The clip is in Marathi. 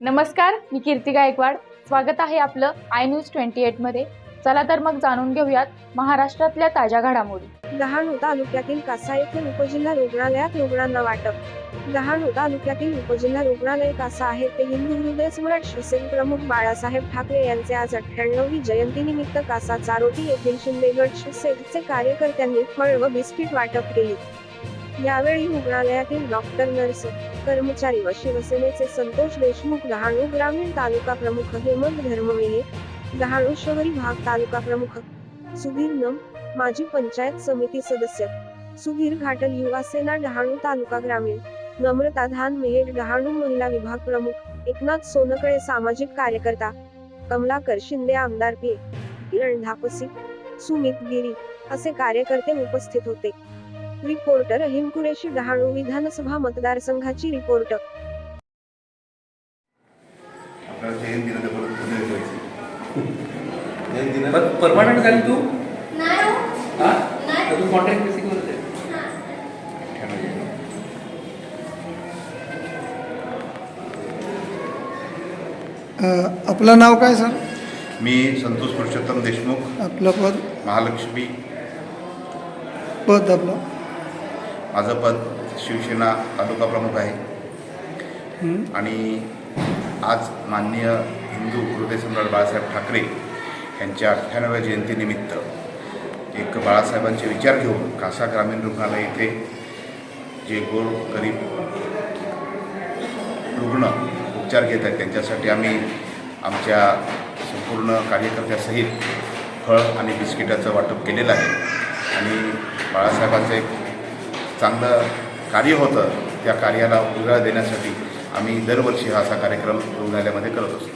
नमस्कार, मी कीर्ती गायकवाड. स्वागत आहे आपलं आय न्यूज 28 मध्ये. चला तर मग जाणून घेऊयात महाराष्ट्रातल्या ताज्या घडामोडी. डहाणू तालुक्यातील कासा येथील उपजिल्हा रुग्णालयात रुग्णांना वाटप. डहाणू तालुक्यातील उपजिल्हा रुग्णालय कासा आहे ते हिंदू हृदय सम्राट शिवसेना प्रमुख बाळासाहेब ठाकरे यांचे आज 98वी जयंतीनिमित्त कासा चारोटी येथील शिंदेगड शिवसेनेचे कार्यकर्त्यांनी फळ व बिस्किट वाटप केले. यावेळी रुग्णालयातील डॉक्टर, नर्स, कर्मचारी व शिवसेनेचे संतोष देशमुख, डहाणू ग्रामीण तालुका प्रमुख हेमंत धर्मवेले, डहाणू शहरी भाग तालुका प्रमुख सुधीर नम, माजी पंचायत समिती सदस्य सुधीर घाटल, युवा सेना डहाणू तालुका ग्रामीण नम्रता धान मेहेर, डहाणू महिला विभाग प्रमुख एकनाथ सोनकळे, सामाजिक कार्यकर्ता कमलाकर शिंदे, आमदार पी. किरण धापसी, सुमित गिरी असे कार्यकर्ते उपस्थित होते. रिपोर्टर रहीम कुरेशी, डहाणू विधानसभा मतदारसंघाची रिपोर्टर. परमानंट झाली तू? नाही. तू कॉन्ट्रॅक्ट बेसिकवर आहे. आपलं नाव काय सर? मी संतोष पुरुषोत्तम देशमुख. आपलं पद? महालक्ष्मी. पद आपलं? माझं पद शिवसेना तालुका प्रमुख आहे. आणि आज माननीय हिंदू हृदय सम्राट बाळासाहेब ठाकरे यांच्या 98व्या जयंतीनिमित्त एक बाळासाहेबांचे विचार घेऊन कासा ग्रामीण रुग्णालय येथे जे गोरगरीब रुग्ण उपचार घेत आहेत त्यांच्यासाठी आम्ही आमच्या संपूर्ण कार्यकर्त्यासहित फळ आणि बिस्किटाचं वाटप केलेलं आहे. आणि बाळासाहेबांचं एक चांगलं कार्य होतं, त्या कार्याला उजाळा देण्यासाठी आम्ही दरवर्षी हा असा कार्यक्रम रुग्णालयामध्ये करत असतो.